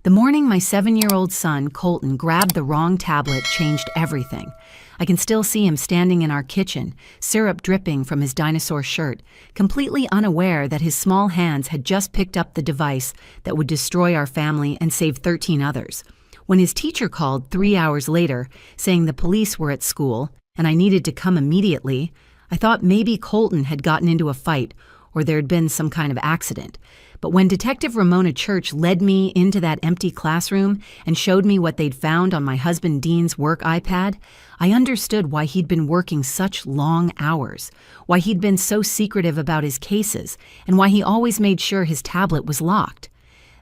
The morning my 7-year-old son, Colton, grabbed the wrong tablet changed everything. I can still see him standing in our kitchen, syrup dripping from his dinosaur shirt, completely unaware that his small hands had just picked up the device that would destroy our family and save 13 others. When his teacher called 3 hours later, saying the police were at school and I needed to come immediately, I thought maybe Colton had gotten into a fight or there had been some kind of accident. But when Detective Ramona Church led me into that empty classroom and showed me what they'd found on my husband Dean's work iPad, I understood why he'd been working such long hours, why he'd been so secretive about his cases, and why he always made sure his tablet was locked.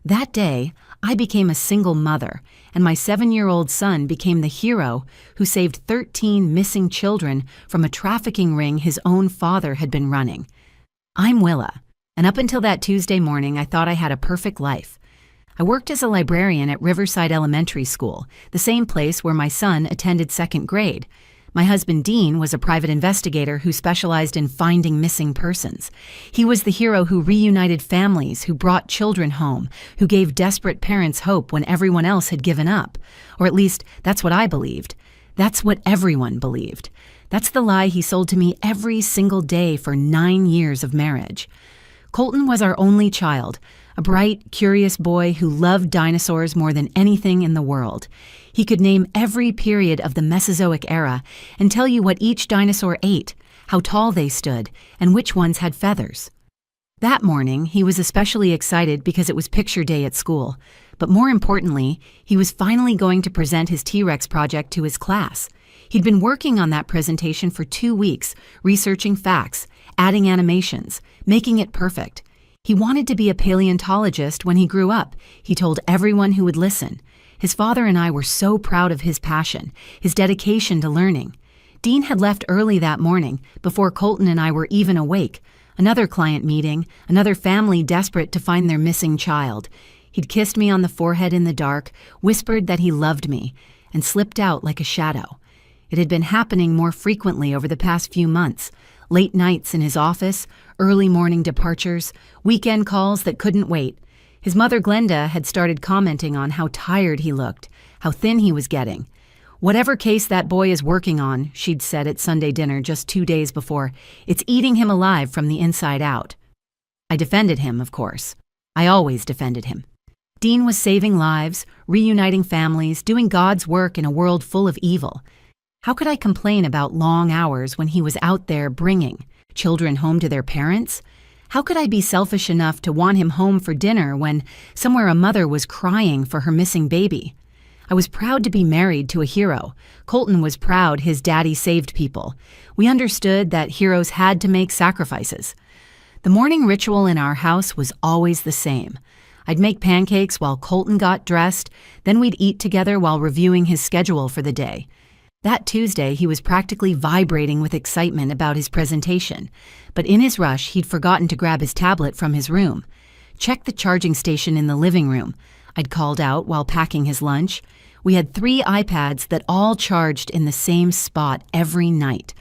That day, I became a single mother, and my 7-year-old son became the hero who saved 13 missing children from a trafficking ring his own father had been running. I'm Willa. And up until that Tuesday morning, I thought I had a perfect life. I worked as a librarian at Riverside Elementary School, the same place where my son attended 2nd grade. My husband Dean was a private investigator who specialized in finding missing persons. He was the hero who reunited families, who brought children home, who gave desperate parents hope when everyone else had given up. Or at least, that's what I believed. That's what everyone believed. That's the lie he sold to me every single day for 9 years of marriage. Colton was our only child, a bright, curious boy who loved dinosaurs more than anything in the world. He could name every period of the Mesozoic era and tell you what each dinosaur ate, how tall they stood, and which ones had feathers. That morning, he was especially excited because it was picture day at school. But more importantly, he was finally going to present his T-Rex project to his class. He'd been working on that presentation for 2 weeks, researching facts, adding animations, making it perfect. He wanted to be a paleontologist when he grew up, he told everyone who would listen. His father and I were so proud of his passion, his dedication to learning. Dean had left early that morning, before Colton and I were even awake. Another client meeting, another family desperate to find their missing child. He'd kissed me on the forehead in the dark, whispered that he loved me, and slipped out like a shadow. It had been happening more frequently over the past few months. Late nights in his office, early morning departures, weekend calls that couldn't wait. His mother Glenda had started commenting on how tired he looked, how thin he was getting. Whatever case that boy is working on, she'd said at Sunday dinner just 2 days before, it's eating him alive from the inside out. I defended him, of course. I always defended him. Dean was saving lives, reuniting families, doing God's work in a world full of evil. How could I complain about long hours when he was out there bringing children home to their parents? How could I be selfish enough to want him home for dinner when somewhere a mother was crying for her missing baby? I was proud to be married to a hero. Colton was proud his daddy saved people. We understood that heroes had to make sacrifices. The morning ritual in our house was always the same. I'd make pancakes while Colton got dressed, then we'd eat together while reviewing his schedule for the day. That Tuesday, he was practically vibrating with excitement about his presentation, but in his rush, he'd forgotten to grab his tablet from his room. Check the charging station in the living room, I'd called out while packing his lunch. We had 3 iPads that all charged in the same spot every night.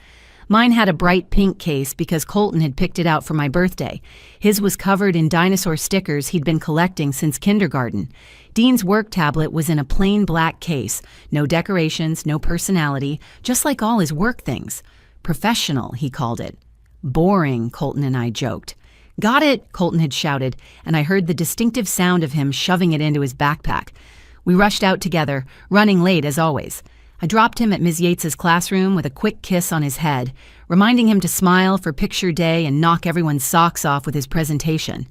Mine had a bright pink case because Colton had picked it out for my birthday. His was covered in dinosaur stickers he'd been collecting since kindergarten. Dean's work tablet was in a plain black case. No decorations, no personality, just like all his work things. Professional, he called it. Boring, Colton and I joked. Got it, Colton had shouted, and I heard the distinctive sound of him shoving it into his backpack. We rushed out together, running late as always. I dropped him at Ms. Yates's classroom with a quick kiss on his head, reminding him to smile for picture day and knock everyone's socks off with his presentation.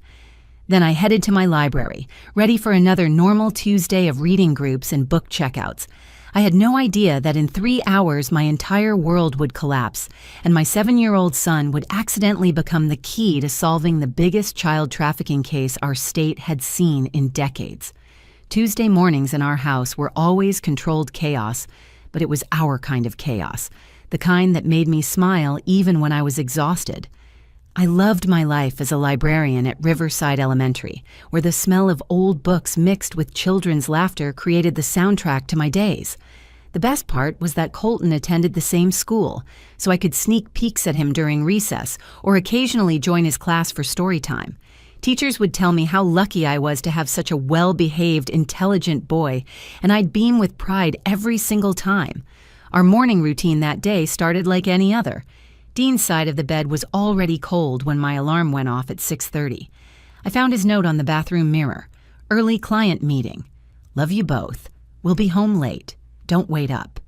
Then I headed to my library, ready for another normal Tuesday of reading groups and book checkouts. I had no idea that in 3 hours my entire world would collapse, and my 7-year-old son would accidentally become the key to solving the biggest child trafficking case our state had seen in decades. Tuesday mornings in our house were always controlled chaos, but it was our kind of chaos, the kind that made me smile even when I was exhausted. I loved my life as a librarian at Riverside Elementary, where the smell of old books mixed with children's laughter created the soundtrack to my days. The best part was that Colton attended the same school, so I could sneak peeks at him during recess or occasionally join his class for story time. Teachers would tell me how lucky I was to have such a well-behaved, intelligent boy, and I'd beam with pride every single time. Our morning routine that day started like any other. Dean's side of the bed was already cold when my alarm went off at 6:30. I found his note on the bathroom mirror. Early client meeting. Love you both. We'll be home late. Don't wait up.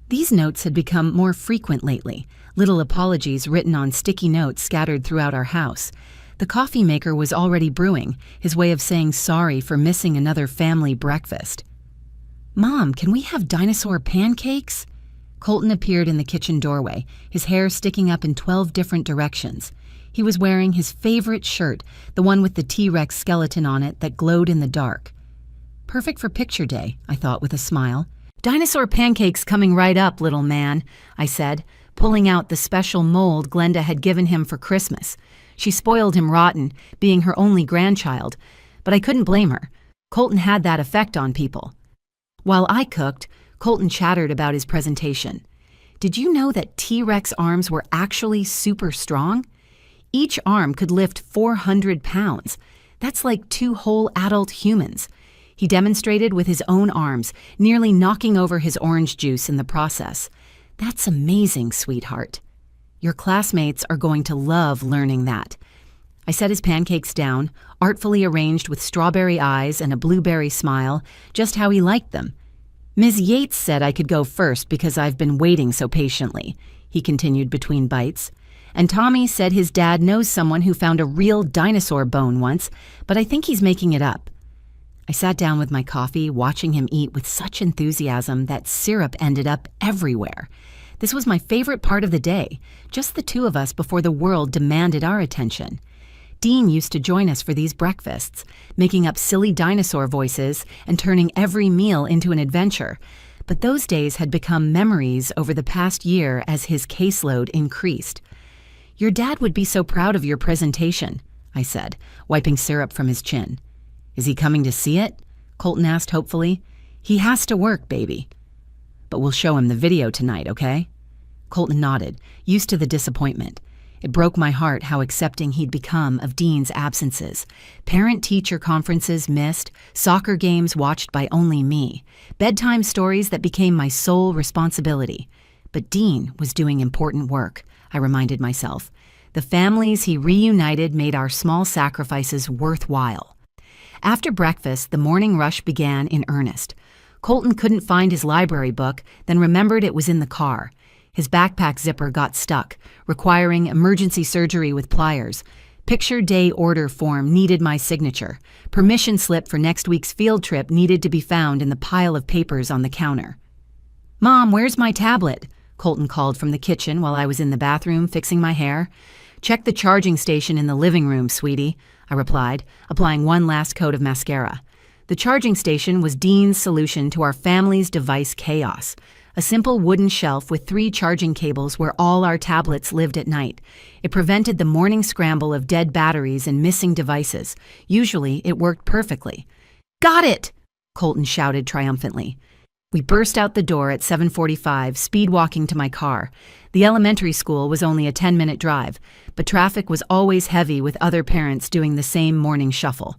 These notes had become more frequent lately, little apologies written on sticky notes scattered throughout our house. The coffee maker was already brewing, his way of saying sorry for missing another family breakfast. "Mom, can we have dinosaur pancakes?" Colton appeared in the kitchen doorway, his hair sticking up in 12 different directions. He was wearing his favorite shirt, the one with the T-Rex skeleton on it that glowed in the dark. Perfect for picture day, I thought with a smile. "Dinosaur pancakes coming right up, little man," I said, pulling out the special mold Glenda had given him for Christmas. She spoiled him rotten, being her only grandchild, but I couldn't blame her. Colton had that effect on people. While I cooked, Colton chattered about his presentation. "Did you know that T-Rex arms were actually super strong? Each arm could lift 400 pounds. That's like 2 whole adult humans." He demonstrated with his own arms, nearly knocking over his orange juice in the process. "That's amazing, sweetheart. Your classmates are going to love learning that." I set his pancakes down, artfully arranged with strawberry eyes and a blueberry smile, just how he liked them. "Ms. Yates said I could go first because I've been waiting so patiently," he continued between bites. "And Tommy said his dad knows someone who found a real dinosaur bone once, but I think he's making it up." I sat down with my coffee, watching him eat with such enthusiasm that syrup ended up everywhere. This was my favorite part of the day, just the two of us before the world demanded our attention. Dean used to join us for these breakfasts, making up silly dinosaur voices and turning every meal into an adventure. But those days had become memories over the past year as his caseload increased. "Your dad would be so proud of your presentation," I said, wiping syrup from his chin. "Is he coming to see it?" Colton asked hopefully. "He has to work, baby." "But we'll show him the video tonight, okay?" Colton nodded, used to the disappointment. It broke my heart how accepting he'd become of Dean's absences. Parent-teacher conferences missed, soccer games watched by only me, bedtime stories that became my sole responsibility. But Dean was doing important work, I reminded myself. The families he reunited made our small sacrifices worthwhile. After breakfast, the morning rush began in earnest. Colton couldn't find his library book, then remembered it was in the car. His backpack zipper got stuck, requiring emergency surgery with pliers. Picture day order form needed my signature. Permission slip for next week's field trip needed to be found in the pile of papers on the counter. "Mom, where's my tablet?" Colton called from the kitchen while I was in the bathroom fixing my hair. "Check the charging station in the living room, sweetie," I replied, applying one last coat of mascara. The charging station was Dean's solution to our family's device chaos. A simple wooden shelf with 3 charging cables where all our tablets lived at night. It prevented the morning scramble of dead batteries and missing devices. Usually, it worked perfectly. "Got it!" Colton shouted triumphantly. We burst out the door at 7:45, speed walking to my car. The elementary school was only a 10-minute drive, but traffic was always heavy with other parents doing the same morning shuffle.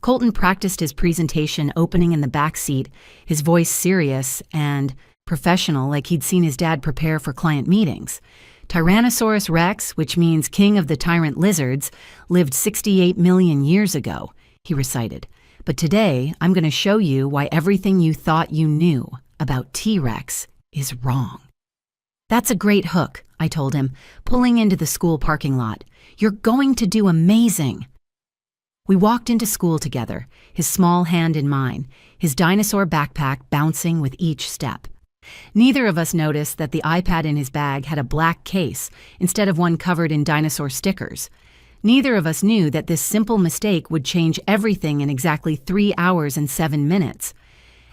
Colton practiced his presentation opening in the back seat, his voice serious and professional like he'd seen his dad prepare for client meetings. Tyrannosaurus rex, which means king of the tyrant lizards, lived 68 million years ago, he recited. But today, I'm going to show you why everything you thought you knew about T-Rex is wrong. "That's a great hook," I told him, pulling into the school parking lot. "You're going to do amazing." We walked into school together, his small hand in mine, his dinosaur backpack bouncing with each step. Neither of us noticed that the iPad in his bag had a black case instead of one covered in dinosaur stickers. Neither of us knew that this simple mistake would change everything in exactly 3 hours and 7 minutes.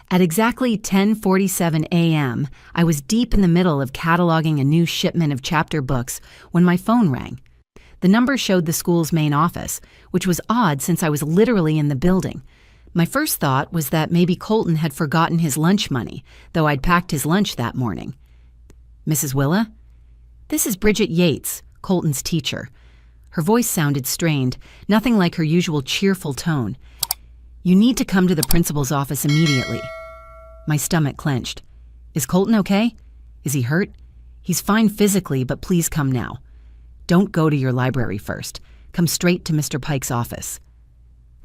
At exactly 10:47 a.m., I was deep in the middle of cataloging a new shipment of chapter books when my phone rang. The number showed the school's main office, which was odd since I was literally in the building. My first thought was that maybe Colton had forgotten his lunch money, though I'd packed his lunch that morning. "Mrs. Willa?" "This is Bridget Yates, Colton's teacher. Her voice sounded strained, nothing like her usual cheerful tone. "You need to come to the principal's office immediately." My stomach clenched. "Is Colton okay? Is he hurt? He's fine physically, but please come now. Don't go to your library first. Come straight to Mr. Pike's office."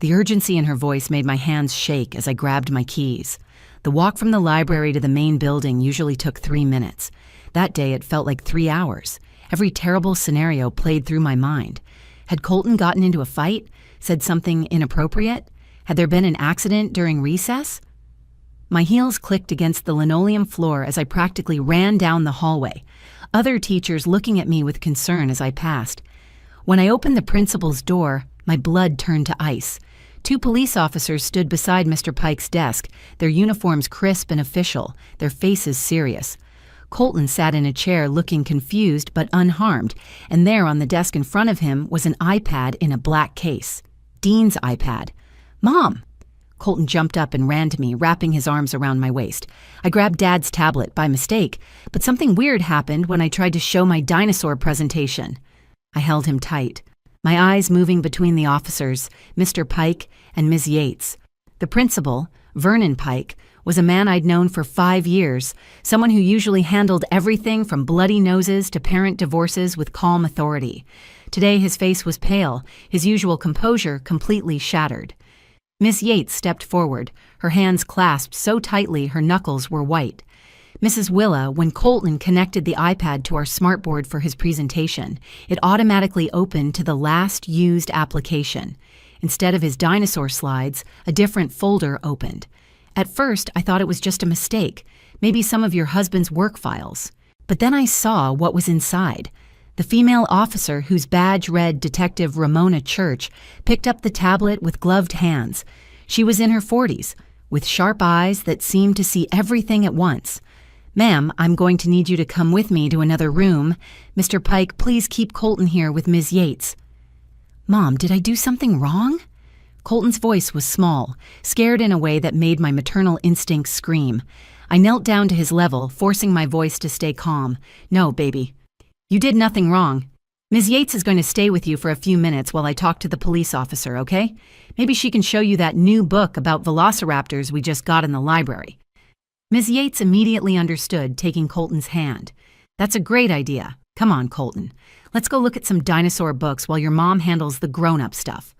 The urgency in her voice made my hands shake as I grabbed my keys. The walk from the library to the main building usually took 3 minutes. That day it felt like 3 hours. Every terrible scenario played through my mind. Had Colton gotten into a fight? Said something inappropriate? Had there been an accident during recess? My heels clicked against the linoleum floor as I practically ran down the hallway, other teachers looking at me with concern as I passed. When I opened the principal's door, my blood turned to ice. 2 police officers stood beside Mr. Pike's desk, their uniforms crisp and official, their faces serious. Colton sat in a chair looking confused but unharmed, and there on the desk in front of him was an iPad in a black case. Dean's iPad. "Mom!" Colton jumped up and ran to me, wrapping his arms around my waist. I grabbed Dad's tablet by mistake, but something weird happened when I tried to show my dinosaur presentation. I held him tight, my eyes moving between the officers, Mr. Pike and Ms. Yates. The principal, Vernon Pike, was a man I'd known for 5 years, someone who usually handled everything from bloody noses to parent divorces with calm authority. Today his face was pale, his usual composure completely shattered. Miss Yates stepped forward, her hands clasped so tightly her knuckles were white. Mrs. Willa, when Colton connected the iPad to our smartboard for his presentation, it automatically opened to the last used application. Instead of his dinosaur slides, a different folder opened. At first, I thought it was just a mistake, maybe some of your husband's work files. But then I saw what was inside. The female officer whose badge read Detective Ramona Church picked up the tablet with gloved hands. She was in her 40s, with sharp eyes that seemed to see everything at once. "Ma'am, I'm going to need you to come with me to another room. Mr. Pike, please keep Colton here with Ms. Yates." "Mom, did I do something wrong?" Colton's voice was small, scared in a way that made my maternal instincts scream. I knelt down to his level, forcing my voice to stay calm. "No, baby. You did nothing wrong. Ms. Yates is going to stay with you for a few minutes while I talk to the police officer, okay? Maybe she can show you that new book about velociraptors we just got in the library." Ms. Yates immediately understood, taking Colton's hand. "That's a great idea. Come on, Colton. Let's go look at some dinosaur books while your mom handles the grown-up stuff."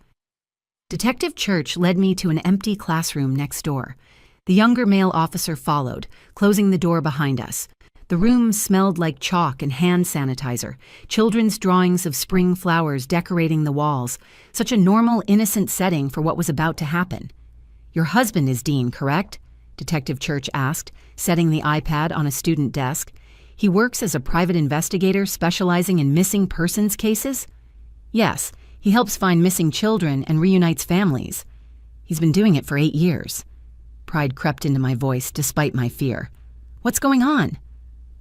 Detective Church led me to an empty classroom next door. The younger male officer followed, closing the door behind us. The room smelled like chalk and hand sanitizer, children's drawings of spring flowers decorating the walls, such a normal, innocent setting for what was about to happen. "Your husband is Dean, correct?" Detective Church asked, setting the iPad on a student desk. "He works as a private investigator specializing in missing persons cases?" "Yes, he helps find missing children and reunites families. He's been doing it for 8 years. Pride crept into my voice despite my fear. "What's going on?"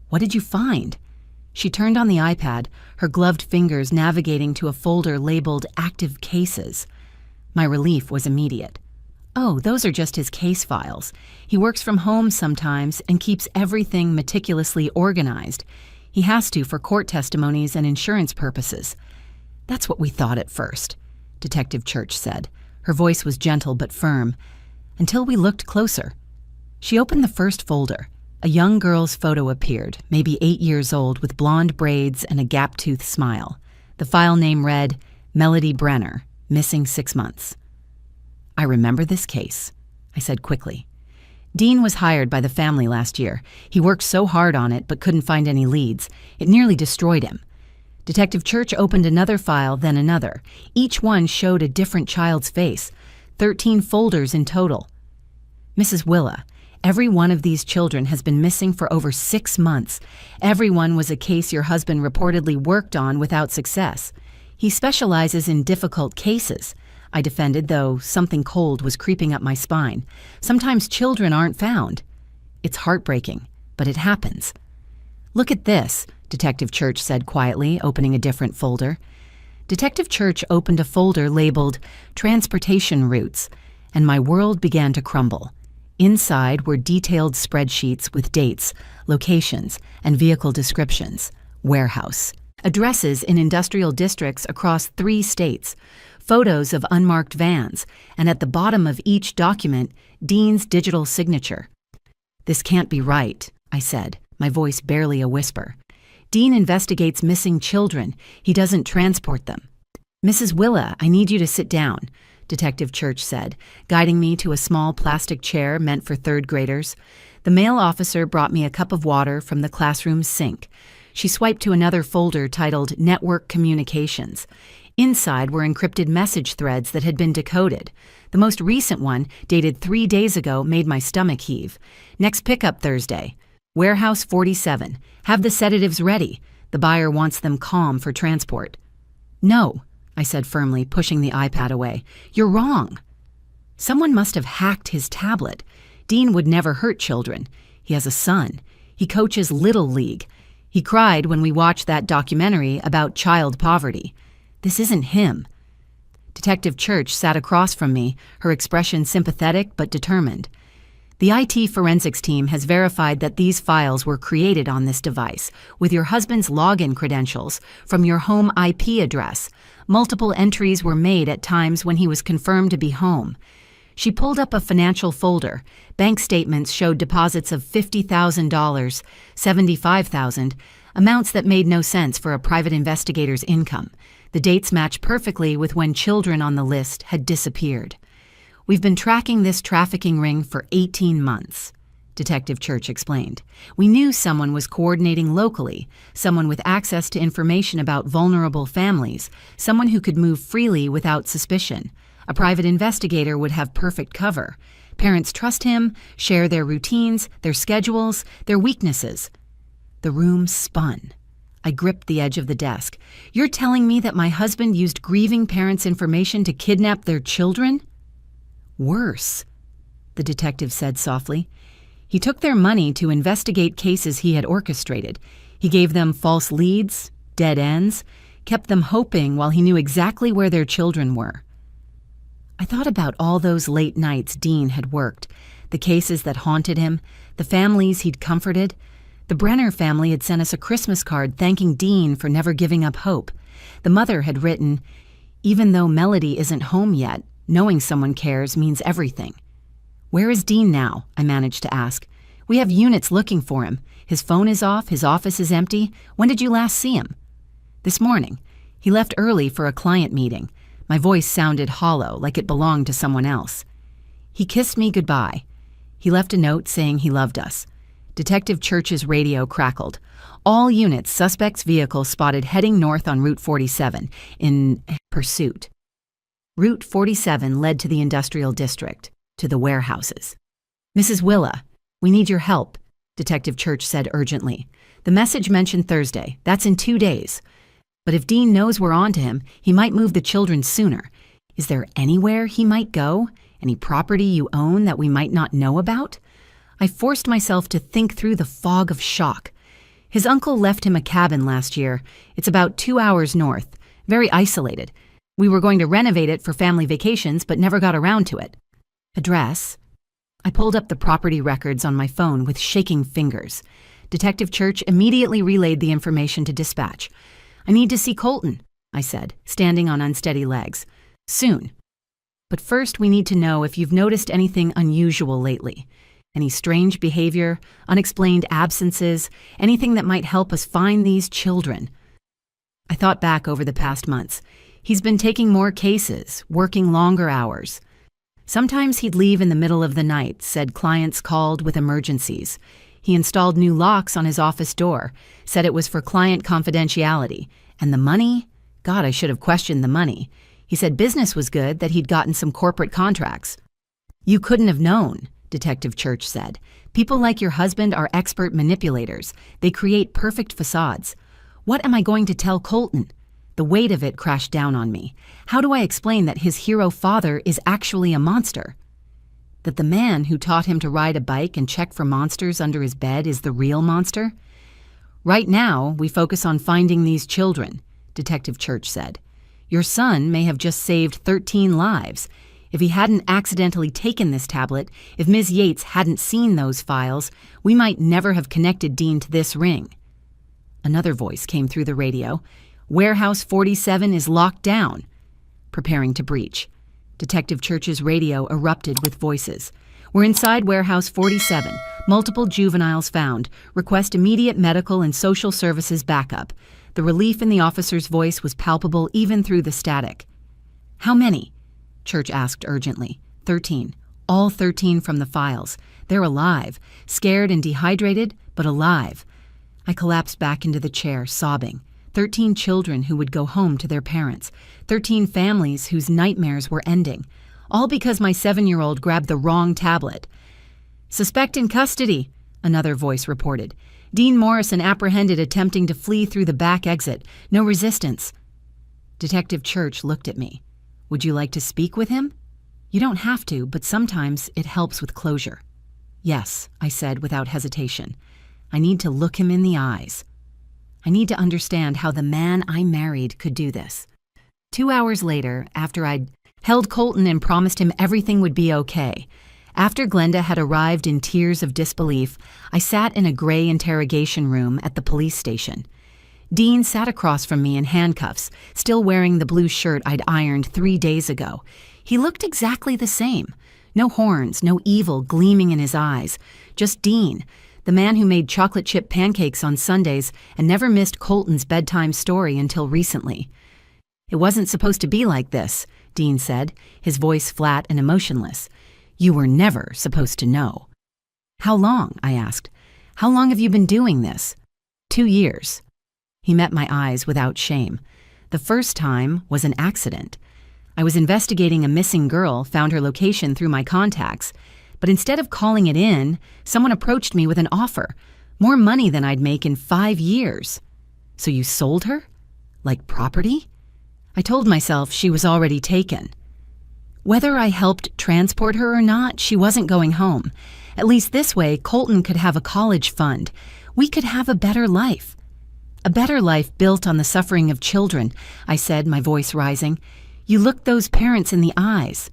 "What did you find?" She turned on the iPad, her gloved fingers navigating to a folder labeled Active Cases. My relief was immediate. "Oh, those are just his case files. He works from home sometimes and keeps everything meticulously organized. He has to for court testimonies and insurance purposes." "That's what we thought at first," Detective Church said. Her voice was gentle but firm. "Until we looked closer." She opened the first folder. A young girl's photo appeared, maybe 8 years old, with blonde braids and a gap-toothed smile. The file name read, Melody Brenner, missing 6 months. "I remember this case," I said quickly. "Dean was hired by the family last year. He worked so hard on it but couldn't find any leads. It nearly destroyed him." Detective Church opened another file, then another. Each one showed a different child's face. 13 folders in total. "Mrs. Willa, every one of these children has been missing for over 6 months. Every one was a case your husband reportedly worked on without success. He specializes in difficult cases," I defended, though something cold was creeping up my spine. "Sometimes children aren't found." "It's heartbreaking, but it happens." "Look at this," Detective Church said quietly, opening a different folder. Detective Church opened a folder labeled Transportation Routes, and my world began to crumble. Inside were detailed spreadsheets with dates, locations, and vehicle descriptions. Warehouse. addresses in industrial districts across 3 states, photos of unmarked vans, and at the bottom of each document, Dean's digital signature. "This can't be right," I said, my voice barely a whisper. "Dean investigates missing children. He doesn't transport them." "Mrs. Willa, I need you to sit down," Detective Church said, guiding me to a small plastic chair meant for 3rd graders. The male officer brought me a cup of water from the classroom's sink. She swiped to another folder titled Network Communications. Inside were encrypted message threads that had been decoded. The most recent one, dated 3 days ago, made my stomach heave. "Next pickup Thursday. Warehouse 47. Have the sedatives ready. The buyer wants them calm for transport." "No," I said firmly, pushing the iPad away. "You're wrong." Someone must have hacked his tablet. Dean would never hurt children. He has a son. He coaches Little League. He cried when we watched that documentary about child poverty. This isn't him. Detective Church sat across from me, her expression sympathetic but determined. "The IT forensics team has verified that these files were created on this device, with your husband's login credentials, from your home IP address. Multiple entries were made at times when he was confirmed to be home." She pulled up a financial folder. Bank statements showed deposits of $50,000, $75,000, amounts that made no sense for a private investigator's income. The dates match perfectly with when children on the list had disappeared. "We've been tracking this trafficking ring for 18 months, Detective Church explained. "We knew someone was coordinating locally, someone with access to information about vulnerable families, someone who could move freely without suspicion. A private investigator would have perfect cover. Parents trust him, share their routines, their schedules, their weaknesses." The room spun. I gripped the edge of the desk. "You're telling me that my husband used grieving parents' information to kidnap their children?" "Worse," the detective said softly. "He took their money to investigate cases he had orchestrated. He gave them false leads, dead ends, kept them hoping while he knew exactly where their children were." I thought about all those late nights Dean had worked, the cases that haunted him, the families he'd comforted. The Brenner family had sent us a Christmas card thanking Dean for never giving up hope. The mother had written, "Even though Melody isn't home yet, knowing someone cares means everything." "Where is Dean now?" I managed to ask. "We have units looking for him. His phone is off, his office is empty. When did you last see him?" "This morning. He left early for a client meeting." My voice sounded hollow, like it belonged to someone else. "He kissed me goodbye. He left a note saying he loved us." Detective Church's radio crackled. "All units, suspect's vehicle spotted heading north on Route 47, in pursuit." Route 47 led to the industrial district, to the warehouses. "Mrs. Willa, we need your help," Detective Church said urgently. "The message mentioned Thursday. That's in 2 days. But if Dean knows we're on to him, he might move the children sooner. Is there anywhere he might go? Any property you own that we might not know about?" I forced myself to think through the fog of shock. His uncle left him a cabin last year. It's about 2 hours north, very isolated. We were going to renovate it for family vacations, but never got around to it. Address? I pulled up the property records on my phone with shaking fingers. Detective Church immediately relayed the information to dispatch. "I need to see Colton," I said, standing on unsteady legs. "Soon. But first we need to know if you've noticed anything unusual lately. Any strange behavior, unexplained absences, anything that might help us find these children." I thought back over the past months. He's been taking more cases, working longer hours. Sometimes he'd leave in the middle of the night, said clients called with emergencies. He installed new locks on his office door, said it was for client confidentiality. And the money? God, I should have questioned the money. He said business was good, that he'd gotten some corporate contracts. "You couldn't have known," Detective Church said. "People like your husband are expert manipulators. They create perfect facades. What am I going to tell Colton?" The weight of it crashed down on me. How do I explain that his hero father is actually a monster? That the man who taught him to ride a bike and check for monsters under his bed is the real monster? "Right now, we focus on finding these children," Detective Church said. "Your son may have just saved 13 lives. If he hadn't accidentally taken this tablet, if Ms. Yates hadn't seen those files, we might never have connected Dean to this ring." Another voice came through the radio. Warehouse 47 is locked down. Preparing to breach. Detective Church's radio erupted with voices. We're inside Warehouse 47. Multiple juveniles found. Request immediate medical and social services backup. The relief in the officer's voice was palpable even through the static. How many? Church asked urgently. 13. All 13 from the files. They're alive. Scared and dehydrated, but alive. I collapsed back into the chair, sobbing. 13 children who would go home to their parents. 13 families whose nightmares were ending. All because my 7-year-old grabbed the wrong tablet. Suspect in custody, another voice reported. Dean Morrison apprehended attempting to flee through the back exit. No resistance. Detective Church looked at me. Would you like to speak with him? You don't have to, but sometimes it helps with closure. Yes, I said without hesitation. I need to look him in the eyes. I need to understand how the man I married could do this. 2 hours later, after I'd held Colton and promised him everything would be okay, after Glenda had arrived in tears of disbelief, I sat in a gray interrogation room at the police station. Dean sat across from me in handcuffs, still wearing the blue shirt I'd ironed 3 days ago. He looked exactly the same. No horns, no evil gleaming in his eyes. Just Dean, the man who made chocolate chip pancakes on Sundays and never missed Colton's bedtime story until recently. It wasn't supposed to be like this, Dean said, his voice flat and emotionless. You were never supposed to know. How long? I asked. How long have you been doing this? 2 years. He met my eyes without shame. The first time was an accident. I was investigating a missing girl, found her location through my contacts, but instead of calling it in, someone approached me with an offer, more money than I'd make in 5 years. So you sold her? Like property? I told myself she was already taken. Whether I helped transport her or not, she wasn't going home. At least this way, Colton could have a college fund. We could have a better life. A better life built on the suffering of children, I said, my voice rising. You looked those parents in the eyes.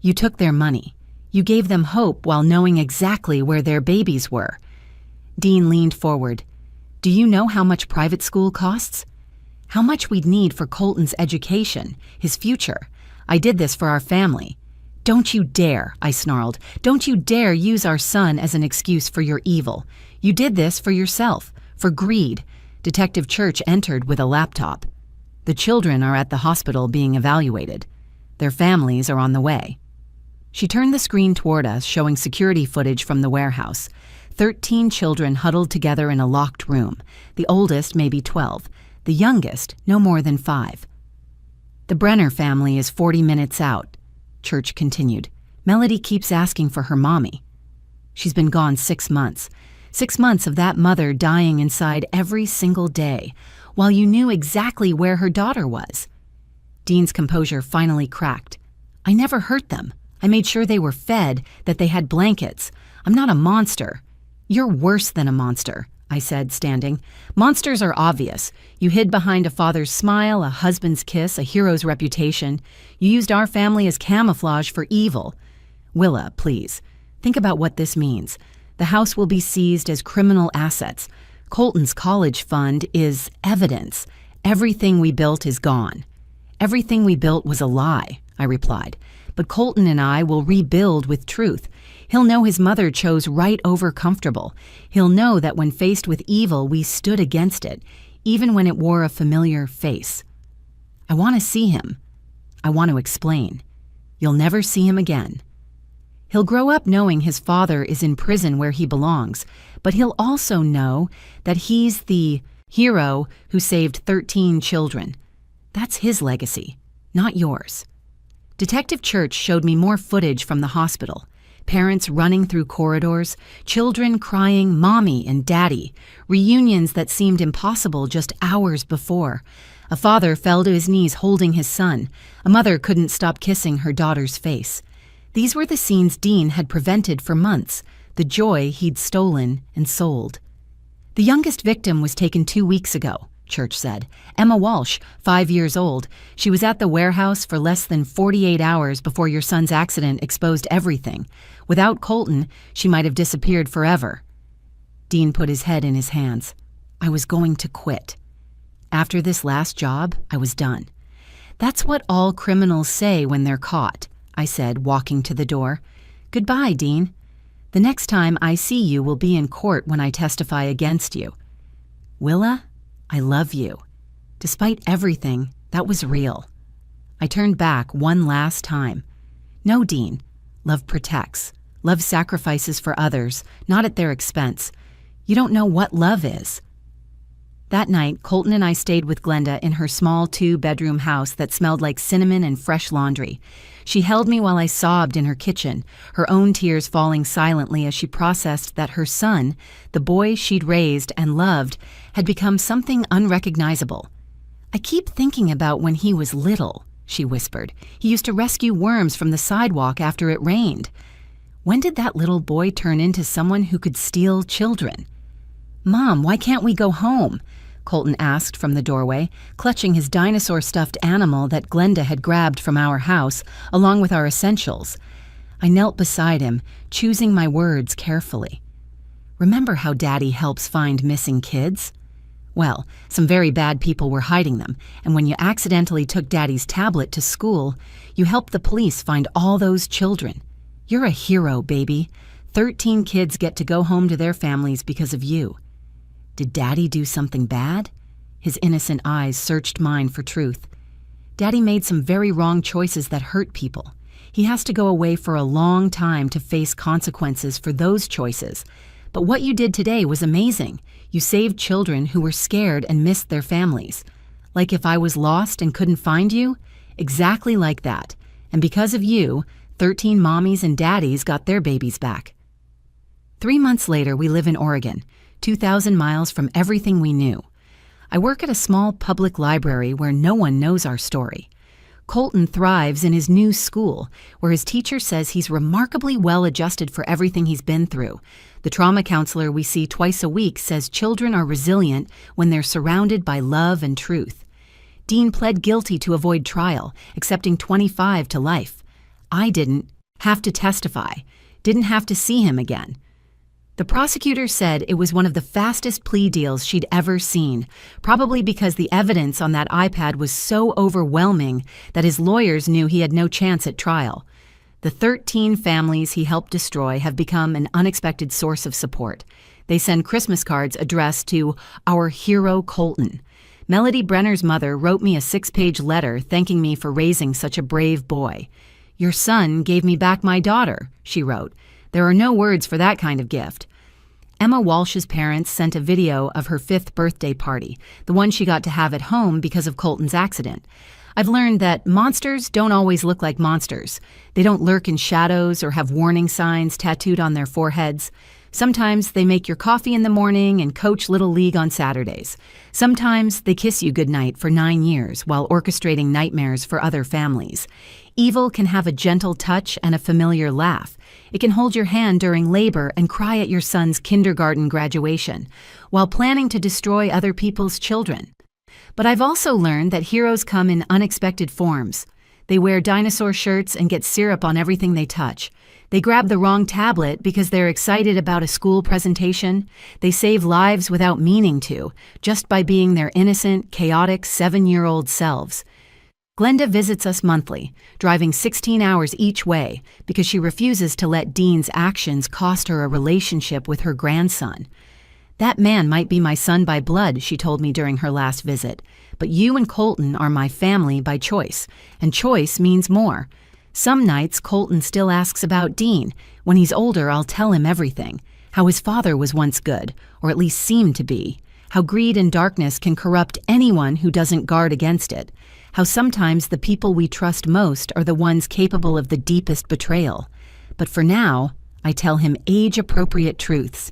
You took their money. You gave them hope while knowing exactly where their babies were. Dean leaned forward. Do you know how much private school costs? How much we'd need for Colton's education, his future. I did this for our family. Don't you dare, I snarled. Don't you dare use our son as an excuse for your evil. You did this for yourself, for greed. Detective Church entered with a laptop. The children are at the hospital being evaluated. Their families are on the way. She turned the screen toward us, showing security footage from the warehouse. 13 children huddled together in a locked room. The oldest maybe 12. The youngest no more than 5. The Brenner family is 40 minutes out, Church continued. Melody keeps asking for her mommy. She's been gone 6 months. 6 months of that mother dying inside every single day, while you knew exactly where her daughter was. Dean's composure finally cracked. I never hurt them. I made sure they were fed, that they had blankets. I'm not a monster. You're worse than a monster, I said, standing. Monsters are obvious. You hid behind a father's smile, a husband's kiss, a hero's reputation. You used our family as camouflage for evil. Willa, please, think about what this means. The house will be seized as criminal assets. Colton's college fund is evidence. Everything we built is gone. Everything we built was a lie, I replied. But Colton and I will rebuild with truth. He'll know his mother chose right over comfortable. He'll know that when faced with evil, we stood against it, even when it wore a familiar face. I want to see him. I want to explain. You'll never see him again. He'll grow up knowing his father is in prison where he belongs, but he'll also know that he's the hero who saved 13 children. That's his legacy, not yours. Detective Church showed me more footage from the hospital. Parents running through corridors, children crying mommy and daddy, reunions that seemed impossible just hours before. A father fell to his knees holding his son. A mother couldn't stop kissing her daughter's face. These were the scenes Dean had prevented for months, the joy he'd stolen and sold. The youngest victim was taken 2 weeks ago, Church said. Emma Walsh, 5 years old. She was at the warehouse for less than 48 hours before your son's accident exposed everything. Without Colton, she might have disappeared forever. Dean put his head in his hands. I was going to quit. After this last job, I was done. That's what all criminals say when they're caught, I said, walking to the door. Goodbye, Dean. The next time I see you will be in court when I testify against you. Willa, I love you. Despite everything, that was real. I turned back one last time. No, Dean. Love protects. Love sacrifices for others, not at their expense. You don't know what love is. That night, Colton and I stayed with Glenda in her small 2-bedroom house that smelled like cinnamon and fresh laundry. She held me while I sobbed in her kitchen, her own tears falling silently as she processed that her son, the boy she'd raised and loved, had become something unrecognizable. I keep thinking about when he was little, she whispered. He used to rescue worms from the sidewalk after it rained. When did that little boy turn into someone who could steal children? Mom, why can't we go home? Colton asked from the doorway, clutching his dinosaur-stuffed animal that Glenda had grabbed from our house, along with our essentials. I knelt beside him, choosing my words carefully. Remember how Daddy helps find missing kids? Well, some very bad people were hiding them, and when you accidentally took Daddy's tablet to school, you helped the police find all those children. You're a hero, baby. 13 kids get to go home to their families because of you. Did Daddy do something bad? His innocent eyes searched mine for truth. Daddy made some very wrong choices that hurt people. He has to go away for a long time to face consequences for those choices. But what you did today was amazing. You saved children who were scared and missed their families. Like if I was lost and couldn't find you? Exactly like that. And because of you, 13 mommies and daddies got their babies back. 3 months later, we live in Oregon, 2,000 miles from everything we knew. I work at a small public library where no one knows our story. Colton thrives in his new school, where his teacher says he's remarkably well adjusted for everything he's been through. The trauma counselor we see twice a week says children are resilient when they're surrounded by love and truth. Dean pled guilty to avoid trial, accepting 25 to life. I didn't have to testify, didn't have to see him again. The prosecutor said it was one of the fastest plea deals she'd ever seen, probably because the evidence on that iPad was so overwhelming that his lawyers knew he had no chance at trial. The 13 families he helped destroy have become an unexpected source of support. They send Christmas cards addressed to our hero Colton. Melody Brenner's mother wrote me a 6-page letter thanking me for raising such a brave boy. Your son gave me back my daughter, she wrote. There are no words for that kind of gift. Emma Walsh's parents sent a video of her 5th birthday party, the one she got to have at home because of Colton's accident. I've learned that monsters don't always look like monsters. They don't lurk in shadows or have warning signs tattooed on their foreheads. Sometimes they make your coffee in the morning and coach Little League on Saturdays. Sometimes they kiss you goodnight for 9 years while orchestrating nightmares for other families. Evil can have a gentle touch and a familiar laugh. It can hold your hand during labor and cry at your son's kindergarten graduation, while planning to destroy other people's children. But I've also learned that heroes come in unexpected forms. They wear dinosaur shirts and get syrup on everything they touch. They grab the wrong tablet because they're excited about a school presentation. They save lives without meaning to, just by being their innocent, chaotic 7-year-old selves. Glenda visits us monthly, driving 16 hours each way because she refuses to let Dean's actions cost her a relationship with her grandson. That man might be my son by blood, she told me during her last visit, but you and Colton are my family by choice, and choice means more. Some nights Colton still asks about Dean. When he's older, I'll tell him everything. How his father was once good, or at least seemed to be. How greed and darkness can corrupt anyone who doesn't guard against it. How sometimes the people we trust most are the ones capable of the deepest betrayal. But for now, I tell him age-appropriate truths.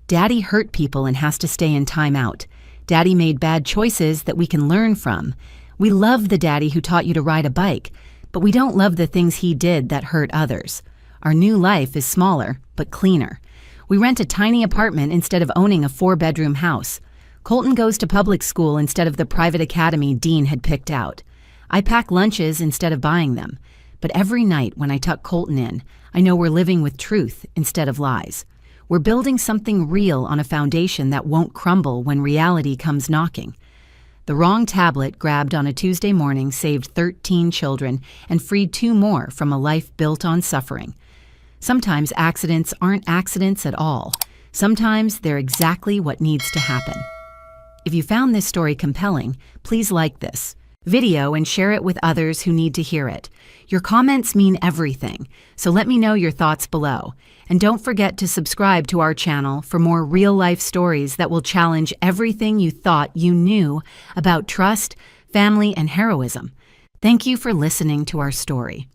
Daddy hurt people and has to stay in timeout. Daddy made bad choices that we can learn from. We love the daddy who taught you to ride a bike, but we don't love the things he did that hurt others. Our new life is smaller, but cleaner. We rent a tiny apartment instead of owning a 4-bedroom house. Colton goes to public school instead of the private academy Dean had picked out. I pack lunches instead of buying them. But every night when I tuck Colton in, I know we're living with truth instead of lies. We're building something real on a foundation that won't crumble when reality comes knocking. The wrong tablet grabbed on a Tuesday morning saved 13 children and freed 2 more from a life built on suffering. Sometimes accidents aren't accidents at all. Sometimes they're exactly what needs to happen. If you found this story compelling, please like this video and share it with others who need to hear it. Your comments mean everything, so let me know your thoughts below. And don't forget to subscribe to our channel for more real-life stories that will challenge everything you thought you knew about trust, family, and heroism. Thank you for listening to our story.